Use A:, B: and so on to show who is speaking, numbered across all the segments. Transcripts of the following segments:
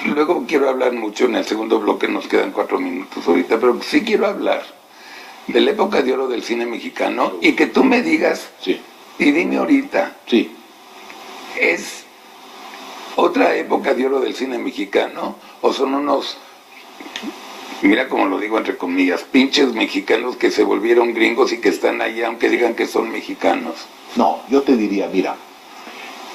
A: luego quiero hablar mucho, en el segundo bloque nos quedan 4 minutos ahorita, pero sí quiero hablar de la época de oro del cine mexicano y que tú me digas,
B: sí,
A: y dime ahorita,
B: sí,
A: ¿es otra época de oro del cine mexicano o son unos, mira como lo digo entre comillas, pinches mexicanos que se volvieron gringos y que están allá aunque digan que son mexicanos?
B: no, yo te diría, mira,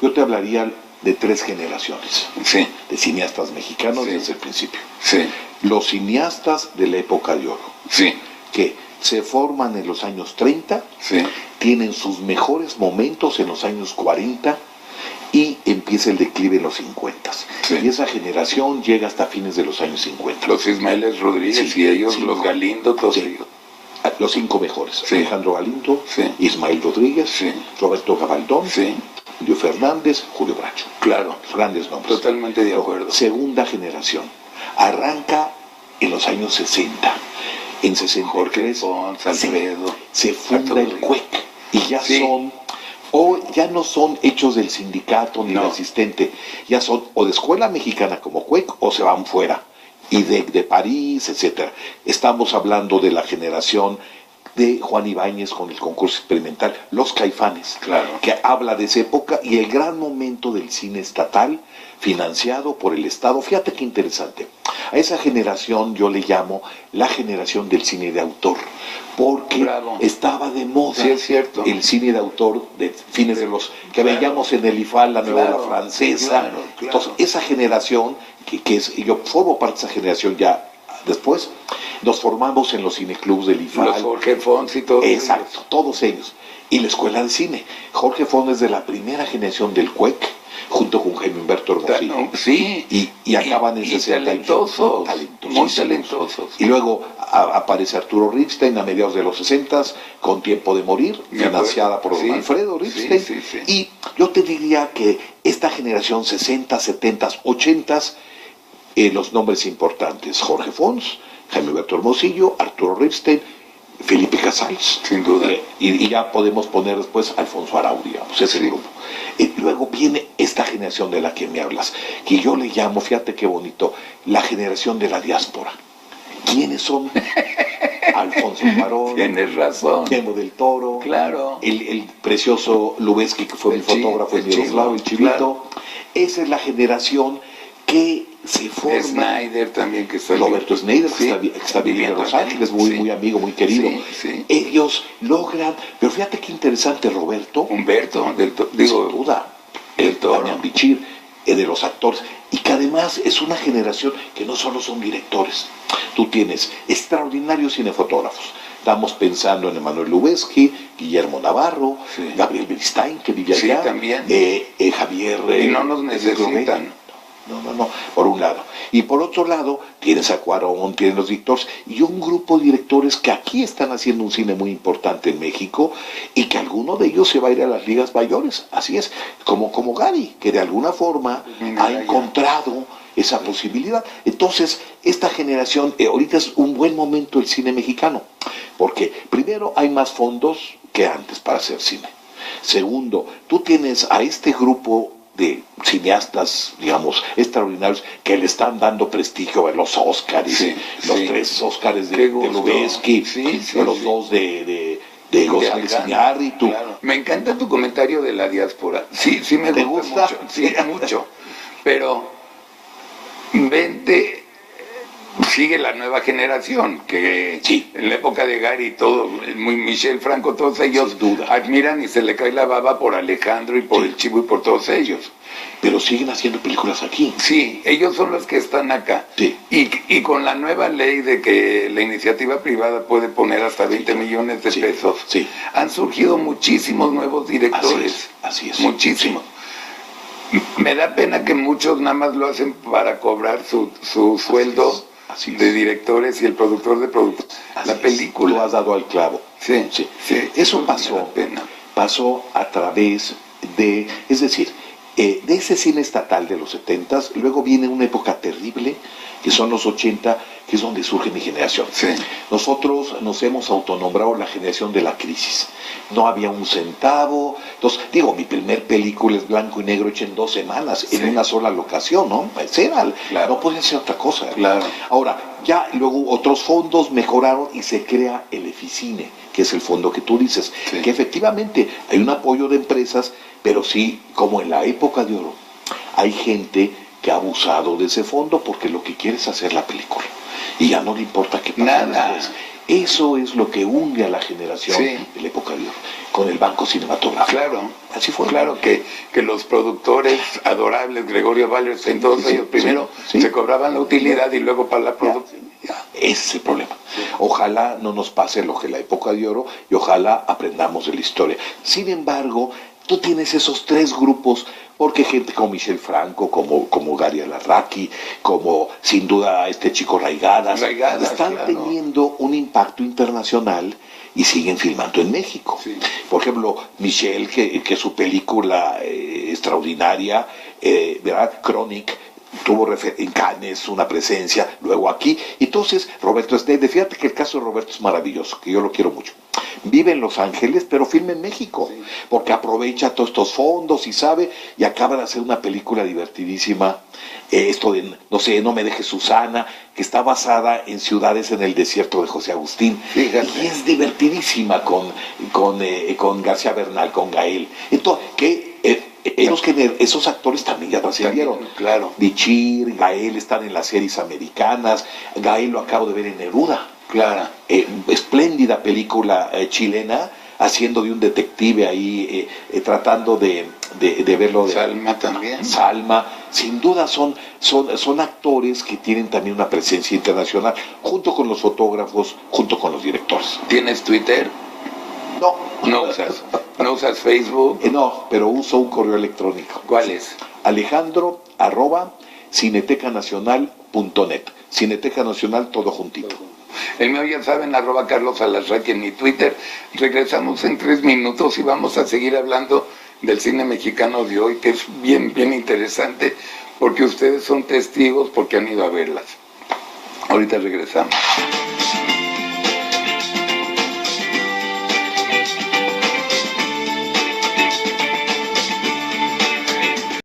B: yo te hablaría de 3 generaciones
A: Sí,
B: de cineastas mexicanos
A: sí,
B: desde el principio.
A: sí,
B: Los cineastas de la época de oro,
A: sí,
B: que se forman en los años 30,
A: sí,
B: tienen sus mejores momentos en los años 40 y empieza el declive en los 50.
A: Sí.
B: Y esa generación llega hasta fines de los años 50.
A: los Ismaeles Rodríguez
B: Sí,
A: y ellos,
B: sí.
A: los Galindo, todos
B: Sí.
A: ellos.
B: Los 5 mejores:
A: Sí.
B: Alejandro Galindo,
A: Sí.
B: Ismael Rodríguez,
A: Sí.
B: Roberto Gabaldón,
A: Sí,
B: Julio Fernández, Julio Bracho.
A: claro,
B: Los grandes nombres.
A: totalmente de acuerdo.
B: Segunda generación. Arranca en los años 60. En 63
A: Jorge Pons, Alfredo,
B: se funda
A: Arturo
B: el
A: Ríos.
B: CUEC y ya
A: Sí.
B: son, o ya no son hechos del sindicato ni
A: No.
B: del asistente, ya son o de escuela mexicana como CUEC o se van fuera, y de París, etcétera. Estamos hablando de la generación de Juan Ibáñez con el concurso experimental, Los Caifanes,
A: Claro.
B: que habla de esa época y el gran momento del cine estatal financiado por el Estado. Fíjate qué interesante. A esa generación yo le llamo la generación del cine de autor, porque
A: Bravo.
B: estaba de moda
A: Sí, es cierto.
B: el cine de autor de fines de los que
A: Claro.
B: veíamos en el IFAL, la nueva
A: Claro,
B: ola francesa.
A: claro.
B: Entonces, esa generación, que es, yo formo parte de esa generación ya después, nos formamos en los cineclubs del IFAL.
A: Los Jorge Fons y todos
B: Exacto,
A: ellos.
B: todos ellos. Y la escuela de cine. Jorge Fons es de la primera generación del CUEC, junto con Jaime Humberto Hermosillo.
A: Sí,
B: Y acaban en
A: y
B: 60.
A: talentosos,
B: Talentosísimos.
A: muy talentosos.
B: Y luego aparece Arturo Ripstein a mediados de los 60 con Tiempo de Morir,
A: Me acuerdo.
B: financiada por
A: Sí,
B: Alfredo Ripstein.
A: sí, sí.
B: Y yo te diría que esta generación 60, 70, 80, los nombres importantes: Jorge Fons, Jaime Humberto Hermosillo, Arturo Ripstein, Felipe Casals.
A: Sin duda.
B: Y ya podemos poner después Alfonso Arau, digamos, ese
A: Sí.
B: grupo. Luego viene esta generación de la que me hablas, que yo le llamo, fíjate qué bonito, la generación de la diáspora. ¿Quiénes son? Alfonso Cuarón,
A: Tienes razón.
B: Guillermo del Toro,
A: Claro.
B: el precioso Lubeski, que fue
A: El
B: mi fotógrafo en
A: el
B: Miroslavo, el
A: Chivo,
B: Chivito.
A: claro.
B: Esa es la generación que se forma.
A: Snyder también, que está
B: Roberto Schneider,
A: Sí.
B: que está viviendo en Los
A: también.
B: Ángeles, muy,
A: Sí.
B: muy amigo, muy querido.
A: Sí, sí.
B: Ellos logran, pero fíjate qué interesante, Roberto,
A: Humberto,
B: sin duda,
A: del Toro.
B: Damián Bichir, de los actores, y que además es una generación que no solo son directores. Tú tienes extraordinarios cinefotógrafos. Estamos pensando en Emanuel Lubezki, Guillermo Navarro,
A: Sí.
B: Gabriel Beristain, que vive
A: Sí,
B: allá,
A: también.
B: Javier.
A: Y no nos necesitan.
B: No, por un lado. Y por otro lado, tienes a Cuarón, tienes los directores, y un grupo de directores que aquí están haciendo un cine muy importante en México, y que alguno de ellos se va a ir a las ligas mayores. Así es, como Gary, que de alguna forma ha encontrado esa posibilidad. Entonces, esta generación, ahorita es un buen momento el cine mexicano, porque primero hay más fondos que antes para hacer cine. Segundo, tú tienes a este grupo de cineastas, digamos, extraordinarios, que le están dando prestigio a los Óscares,
A: Sí,
B: los
A: sí.
B: 3 Óscares
A: Qué
B: de
A: gusto.
B: Lubeski,
A: Sí, sí,
B: los
A: sí.
B: 2 de González
A: Alejandro,
B: Iñárritu.
A: claro. Me encanta tu comentario de la diáspora. Sí, sí me
B: ¿Te
A: gusta
B: gusta?
A: mucho. Sí, mucho. Pero vente, sigue la nueva generación, que
B: Sí.
A: en la época de Gary y todo, Michel Franco, todos ellos
B: Sin duda.
A: admiran y se le cae la baba por Alejandro y por
B: Sí.
A: el Chivo y por todos ellos.
B: Pero siguen haciendo películas aquí.
A: Sí, ellos son los que están acá.
B: Sí.
A: Y con la nueva ley de que la iniciativa privada puede poner hasta 20 millones de
B: Sí,
A: pesos,
B: sí.
A: han surgido muchísimos nuevos directores.
B: Así es.
A: Muchísimos. Me da pena que muchos nada más lo hacen para cobrar su sueldo
B: así es.
A: de directores y el productor de
B: Así
A: la
B: es.
A: película.
B: Tú has dado al clavo.
A: Sí,
B: Sí.
A: sí,
B: Eso
A: me
B: pasó.
A: da pena.
B: Pasó a través de, es decir, De ese cine estatal de los 70, luego viene una época terrible, que son los 80, que es donde surge mi generación.
A: Sí.
B: Nosotros nos hemos autonombrado la generación de la crisis. No había un centavo. Entonces, digo, mi primer película es blanco y negro hecha en 2 semanas, en una sola locación, ¿no?
A: Claro.
B: No podía ser otra cosa.
A: Claro.
B: Ahora, ya luego otros fondos mejoraron y se crea el Eficine, que es el fondo que tú dices, que efectivamente hay un apoyo de empresas, pero sí, como en la época de oro, hay gente que ha abusado de ese fondo porque lo que quiere es hacer la película y ya no le importa qué pasa después. Eso es lo que hunde a la generación de la época de oro con el banco cinematográfico.
A: Claro,
B: así fue.
A: Claro que los productores adorables, Gregorio Wallerstein, todos ellos primero se cobraban la utilidad y luego para la producción.
B: Ese es el problema. Ojalá no nos pase lo que la época de oro y ojalá aprendamos de la historia. Sin embargo, tú tienes esos 3 grupos, porque gente como Michel Franco, como Gary Alarraqui, como sin duda este chico Raigadas están teniendo un impacto internacional y siguen filmando en México.
A: Sí.
B: Por ejemplo, Michel, que su película extraordinaria, ¿verdad? Chronic, tuvo en Cannes una presencia, luego aquí. Entonces, Roberto Snedder, fíjate que el caso de Roberto es maravilloso, que yo lo quiero mucho. Vive en Los Ángeles, pero filma en México, porque aprovecha todos estos fondos y sabe, y acaba de hacer una película divertidísima, esto de, no sé, No me dejes Susana, que está basada en ciudades en el desierto de José Agustín.
A: Fíjate.
B: Y es divertidísima con García Bernal, con Gael. Entonces, esos actores también ya trascendieron.
A: Claro.
B: Bichir, Gael están en las series americanas. Gael lo acabo de ver en Neruda.
A: Claro.
B: Espléndida película chilena, haciendo de un detective ahí, tratando de verlo.
A: Salma también.
B: Salma, sin duda son actores que tienen también una presencia internacional, junto con los fotógrafos, junto con los directores.
A: ¿Tienes Twitter?
B: No.
A: ¿No usas Facebook?
B: No, pero uso un correo electrónico.
A: ¿Cuál es?
B: Alejandro@cinetecanacional.net. Cineteca Nacional, todo juntito.
A: El mío, ya saben, @Carlos Alarraqui en mi Twitter. Regresamos en 3 minutos y vamos a seguir hablando del cine mexicano de hoy, que es bien, bien interesante, porque ustedes son testigos, porque han ido a verlas. Ahorita regresamos.